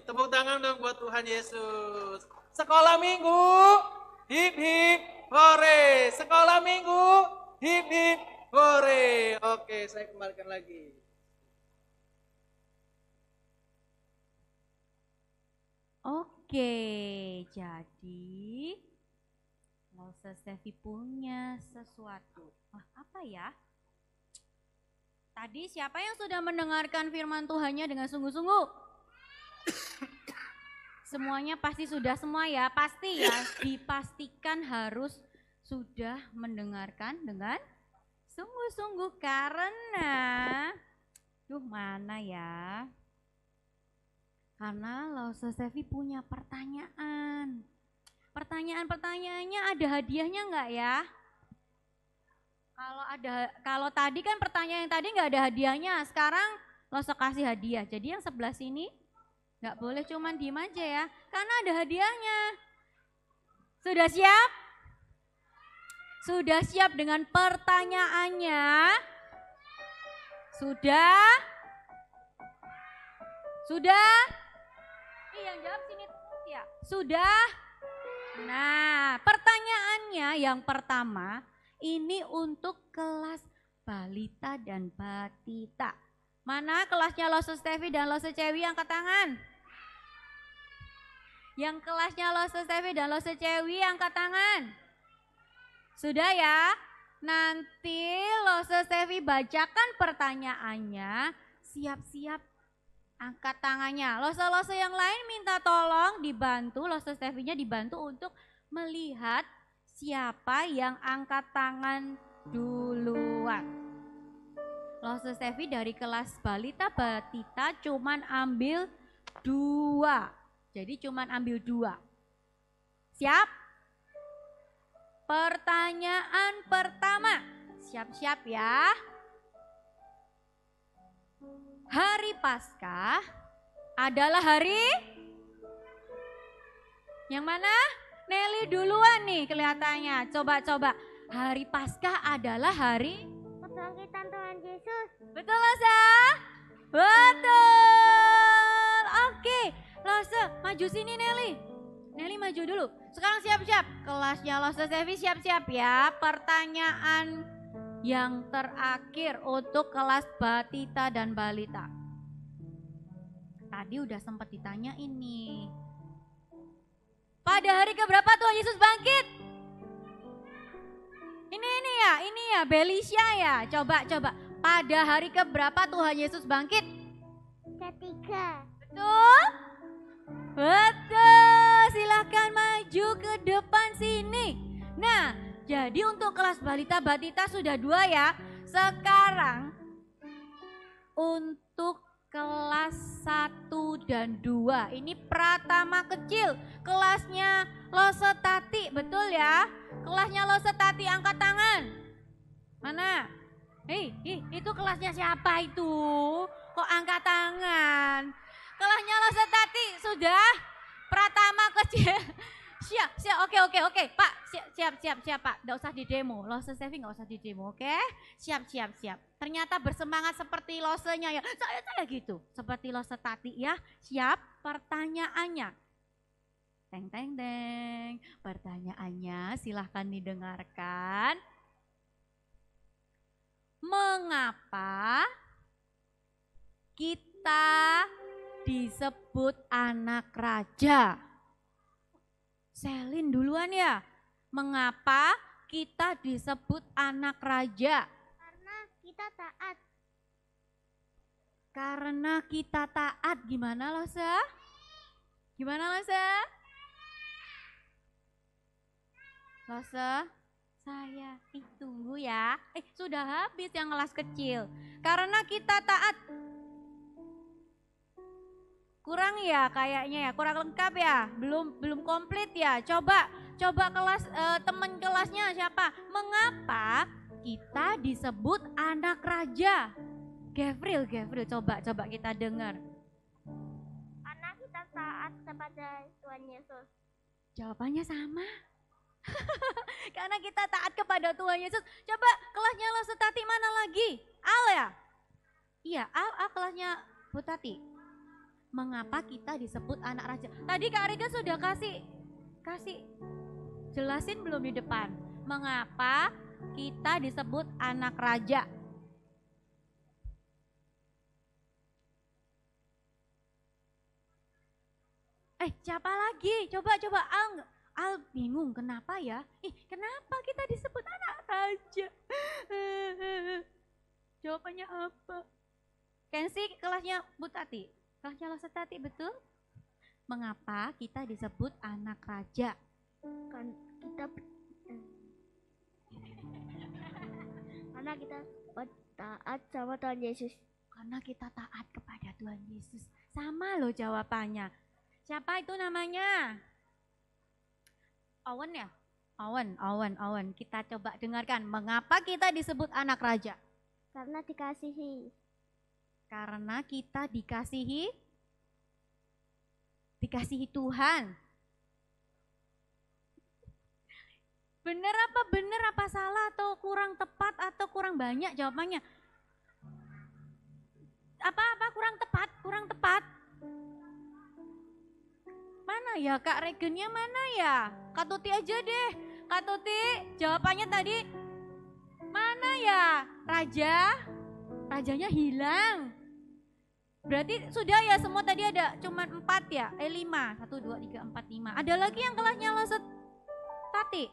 Tepuk tangan dong buat Tuhan Yesus. Sekolah minggu, hip hip, hore. Sekolah minggu, hip hip, hore. Oke, saya kembalikan lagi. Oke, jadi Lause Stevi punya sesuatu. Wah, apa ya? Tadi siapa yang sudah mendengarkan firman Tuhannya dengan sungguh-sungguh? Semuanya pasti sudah semua ya, pasti ya. Dipastikan harus sudah mendengarkan dengan sungguh-sungguh karena, mana ya? Karena Lause Stevi punya pertanyaan. Pertanyaannya ada hadiahnya enggak ya? Kalau tadi kan pertanyaan yang tadi enggak ada hadiahnya, sekarang Lause kasih hadiah. Jadi yang sebelah sini enggak boleh cuman diem aja ya, karena ada hadiahnya. Sudah siap? Sudah siap dengan pertanyaannya? Sudah? Sudah? Yang jawab sini ya. Sudah? Nah, pertanyaannya yang pertama ini untuk kelas balita dan batita. Mana kelasnya Lause Stevi dan Lause Cewi angkat tangan? Yang kelasnya Lause Stevi dan Lause Cewi angkat tangan? Sudah ya? Nanti Lause Stevi bacakan pertanyaannya, siap-siap angkat tangannya. Lose-lose yang lain minta tolong dibantu, Lause Stevi-nya dibantu untuk melihat siapa yang angkat tangan duluan. Lause Stevi dari kelas balita batita cuman ambil 2. Jadi cuman ambil 2. Siap? Pertanyaan pertama. Siap-siap ya. Hari Paskah adalah hari yang mana? Nelly duluan nih kelihatannya. Coba. Hari Paskah adalah hari Kebangkitan Tuhan Yesus. betul Lose? Betul. Oke, Lose maju sini Nelly. Nelly maju dulu. Sekarang siap-siap. Kelasnya Lause Stevi siap-siap ya. Pertanyaan yang terakhir untuk kelas batita dan balita. Tadi udah sempat ditanya ini. Pada hari keberapa Tuhan Yesus bangkit? Ini ya, Belisha ya. Coba. Pada hari keberapa Tuhan Yesus bangkit? Ketiga. Betul? Betul. Silahkan maju ke depan sini. Nah, jadi untuk kelas balita batita sudah 2 ya. Sekarang untuk kelas 1 dan 2. Ini pratama kecil. Kelasnya Lose Tati, betul ya? Kelasnya Lose Tati angkat tangan. Mana? Itu kelasnya siapa itu? Kok angkat tangan? Kelasnya Lose Tati sudah pratama kecil. Siap, oke, Pak, siap, Pak, nggak usah di demo, Lause Stevi nggak usah di demo, oke? Siap. Ternyata bersemangat seperti Losenya ya, saya gitu, seperti Lause Tati ya. Siap, pertanyaannya. Teng, pertanyaannya silahkan didengarkan. Mengapa kita disebut anak raja? Selin duluan ya. Mengapa kita disebut anak raja? Karena kita taat. Karena kita taat. Gimana Lose? Lose, saya tunggu ya. Sudah habis yang kelas kecil. Karena kita taat. Kurang ya kayaknya ya, kurang lengkap ya, belum komplit ya. Coba kelas teman kelasnya siapa? Mengapa kita disebut anak raja? Gavril, coba kita dengar. Karena kita taat kepada Tuhan Yesus. Jawabannya sama. Karena kita taat kepada Tuhan Yesus. Coba kelasnya Lo Setati mana lagi? Al ya? Iya, Al kelasnya Bu Tati. Mengapa kita disebut anak raja? Tadi Kak Rika sudah kasih jelasin belum di depan? Mengapa kita disebut anak raja? Siapa lagi? Coba Al bingung kenapa ya? Kenapa kita disebut anak raja? Jawabannya apa? Kensi kelasnya Bu Tati. Kelasnya Lo Setati betul? Mengapa kita disebut anak raja? Karena kita taat sama Tuhan Yesus. Karena kita taat kepada Tuhan Yesus. Sama loh jawabannya. Siapa itu namanya? Owen ya? Owen. Kita coba dengarkan. Mengapa kita disebut anak raja? Karena dikasihi. Karena kita dikasihi Tuhan. Bener apa salah atau kurang tepat atau kurang banyak jawabannya? Apa kurang tepat? Mana ya Kak Regennya mana ya? Kak Tuti aja deh. Kak Tuti jawabannya tadi mana ya? Rajanya hilang. Berarti sudah ya semua tadi ada cuma 4 ya? 5. 1, 2, 3, 4, 5. Ada lagi yang kelasnya Lo Setati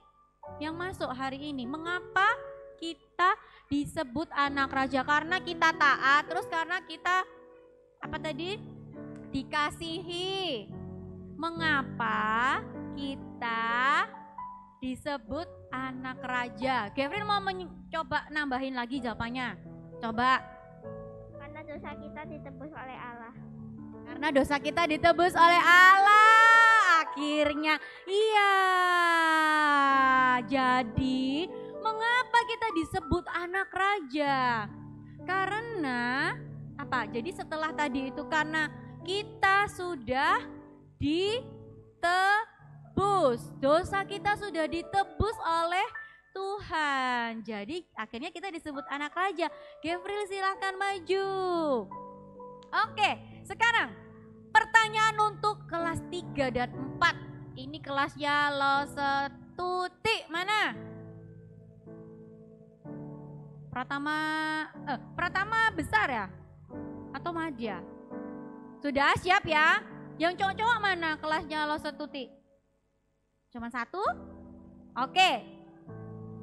yang masuk hari ini. Mengapa kita disebut anak raja? Karena kita taat, terus karena kita apa tadi? Dikasihi. Mengapa kita disebut anak raja? Gavril mau coba nambahin lagi jawabannya. Coba. Karena dosa kita ditebus oleh Allah. Karena dosa kita ditebus oleh Allah. Akhirnya iya. Jadi mengapa kita disebut anak raja? Karena apa? Jadi setelah tadi itu karena kita sudah ditebus. Dosa kita sudah ditebus oleh Tuhan. Jadi akhirnya kita disebut anak raja. Gavril silahkan maju. Oke, sekarang pertanyaan untuk kelas 3 dan 4. Ini kelasnya Lo Setuti mana? Pratama besar ya? Atau Madya? Sudah siap ya? Yang cowok-cowok mana kelasnya Lo Setuti? Cuma 1? Oke.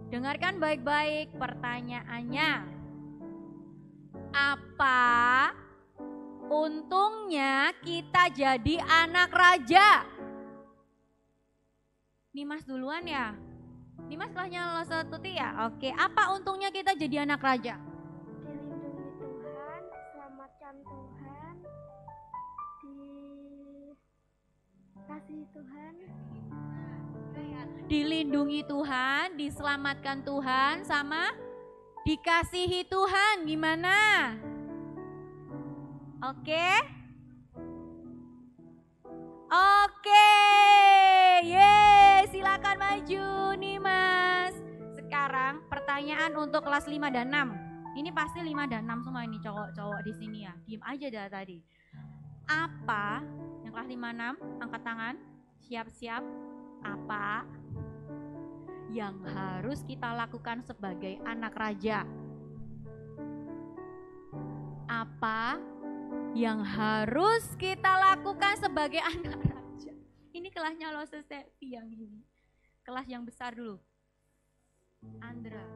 Dengarkan baik-baik pertanyaannya. Apa untungnya kita jadi anak raja? Nimas duluan ya? Nimas kelasnya Lo Setuti ya? Oke, apa untungnya kita jadi anak raja? Dilindungi Tuhan, selamatkan Tuhan, dikasihi Tuhan. Dilindungi Tuhan, diselamatkan Tuhan, sama dikasihi Tuhan. Gimana? Oke? Silakan maju nih Mas. Sekarang pertanyaan untuk kelas 5 dan 6. Ini pasti 5 dan 6 semua ini cowok-cowok di sini ya. Diem aja dah tadi. Apa yang kelas 5 6 angkat tangan. Siap-siap. Apa yang harus kita lakukan sebagai anak raja? Apa yang harus kita lakukan sebagai anak raja? Ini kelasnya Lo Sesepi yang ini. Kelas yang besar dulu. Andra.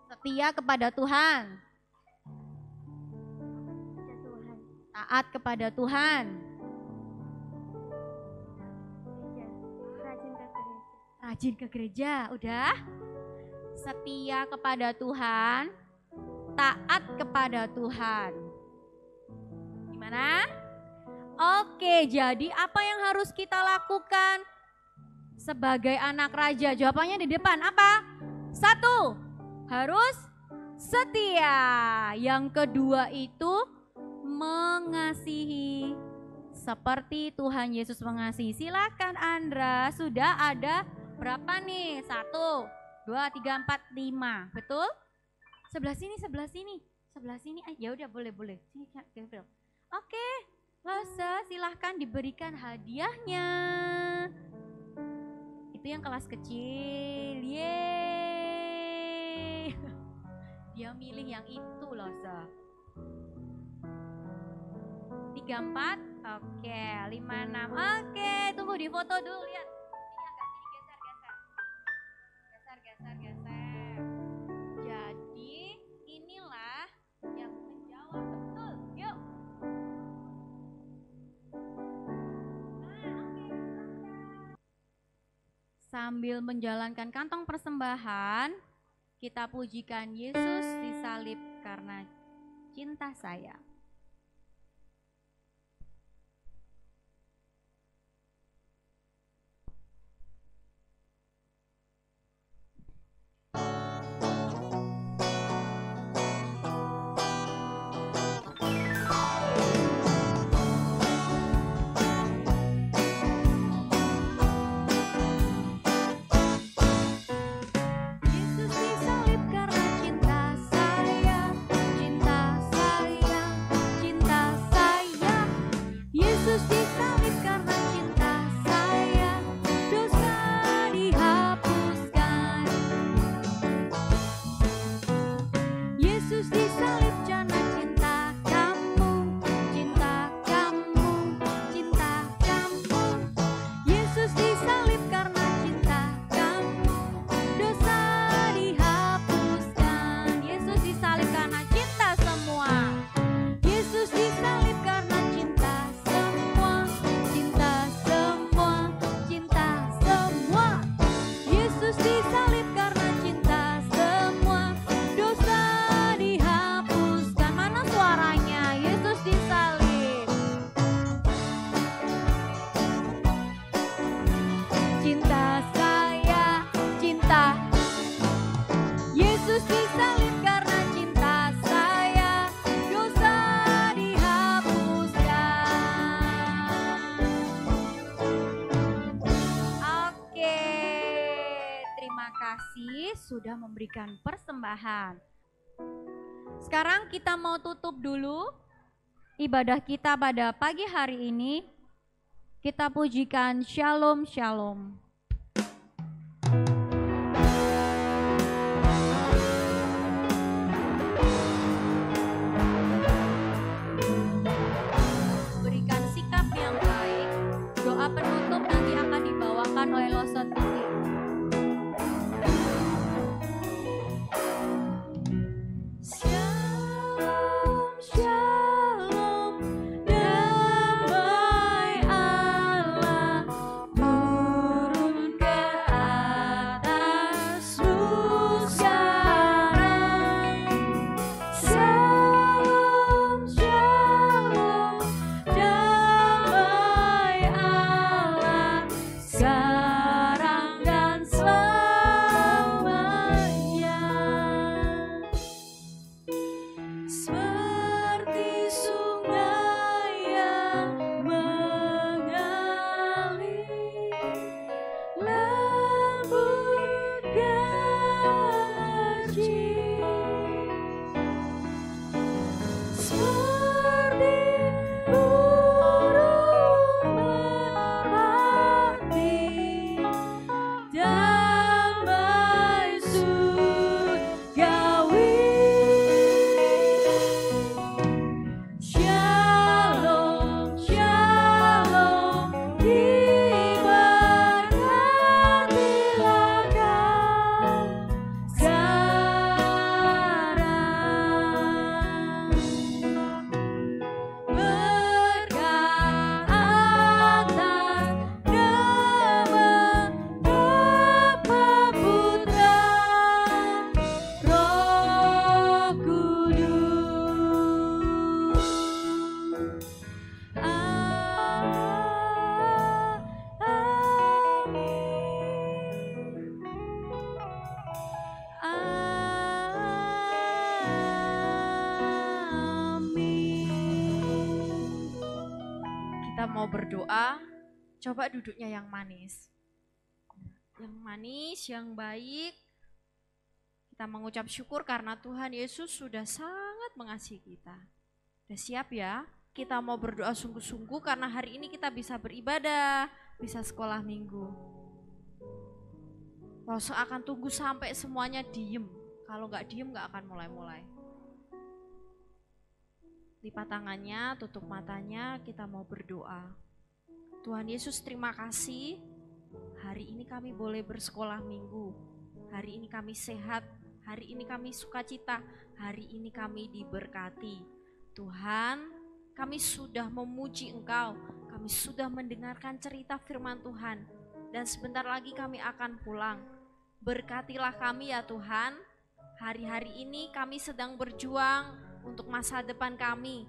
Setia kepada Tuhan. Taat kepada Tuhan. Rajin ke gereja, udah? Setia kepada Tuhan, taat kepada Tuhan. Gimana? Oke, jadi apa yang harus kita lakukan sebagai anak raja? Jawabannya di depan, apa? 1, harus setia. Yang kedua itu mengasihi seperti Tuhan Yesus mengasihi. Silakan Andra, sudah ada berapa nih? 1, 2, 3, 4, 5. Betul? Sebelah sini. Ya udah boleh. Sini Gabriel. Oke, Lose, silahkan diberikan hadiahnya. Itu yang kelas kecil. Yeay. Dia milih yang itu, Lose. 3, 4. Oke, 5, 6. Oke, tunggu di foto dulu, lihat. Ini agak sini geser. Jadi, inilah yang menjawab betul. Yuk. Sambil menjalankan kantong persembahan, kita pujikan Yesus disalib karena cinta saya. Sudah memberikan persembahan. Sekarang kita mau tutup dulu ibadah kita pada pagi hari ini. Kita pujikan Shalom Shalom. Berikan sikap yang baik. Doa penutup nanti akan dibawakan oleh Lose. Damai Allah turun. kita mau berdoa, coba duduknya yang manis. Yang manis, yang baik. Kita mengucap syukur karena Tuhan Yesus sudah sangat mengasihi kita. Udah siap ya? Kita mau berdoa sungguh-sungguh karena hari ini kita bisa beribadah, bisa sekolah minggu. Loso akan tunggu sampai semuanya diem. Kalau nggak diem nggak akan mulai-mulai. Lipat tangannya, tutup matanya, kita mau berdoa. Tuhan Yesus, terima kasih. Hari ini kami boleh bersekolah minggu. Hari ini kami sehat. Hari ini kami sukacita. Hari ini kami diberkati. Tuhan, kami sudah memuji Engkau. Kami sudah mendengarkan cerita firman Tuhan. Dan sebentar lagi kami akan pulang. Berkatilah kami ya Tuhan. Hari-hari ini kami sedang berjuang untuk masa depan kami,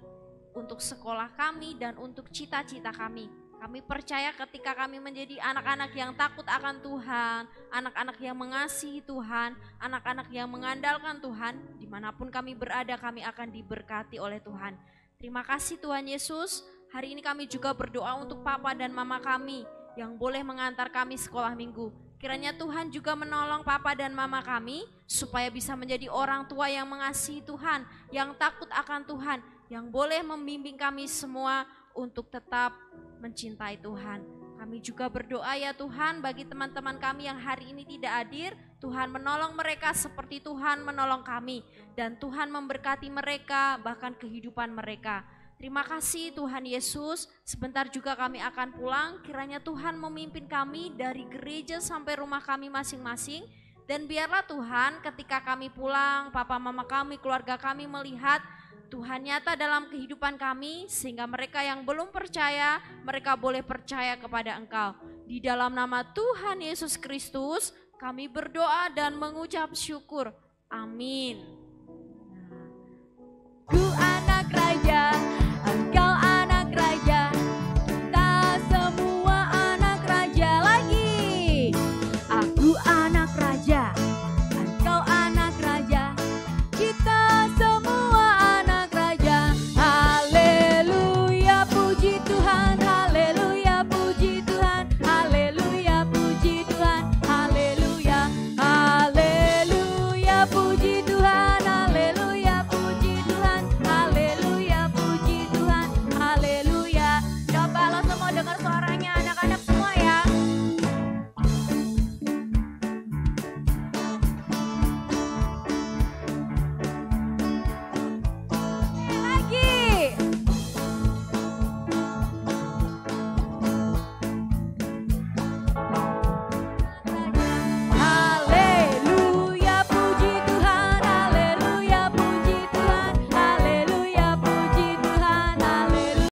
untuk sekolah kami, dan untuk cita-cita kami. Kami percaya ketika kami menjadi anak-anak yang takut akan Tuhan, anak-anak yang mengasihi Tuhan, anak-anak yang mengandalkan Tuhan, dimanapun kami berada kami akan diberkati oleh Tuhan. Terima kasih Tuhan Yesus. Hari ini kami juga berdoa untuk papa dan mama kami yang boleh mengantar kami sekolah minggu. Kiranya Tuhan juga menolong papa dan mama kami supaya bisa menjadi orang tua yang mengasihi Tuhan, yang takut akan Tuhan, yang boleh membimbing kami semua untuk tetap mencintai Tuhan. Kami juga berdoa ya Tuhan bagi teman-teman kami yang hari ini tidak hadir, Tuhan menolong mereka seperti Tuhan menolong kami, dan Tuhan memberkati mereka bahkan kehidupan mereka. Terima kasih Tuhan Yesus, sebentar juga kami akan pulang, kiranya Tuhan memimpin kami dari gereja sampai rumah kami masing-masing. Dan biarlah Tuhan ketika kami pulang, papa mama kami, keluarga kami melihat Tuhan nyata dalam kehidupan kami, sehingga mereka yang belum percaya, mereka boleh percaya kepada Engkau. Di dalam nama Tuhan Yesus Kristus, kami berdoa dan mengucap syukur. Amin. Ku anak raja.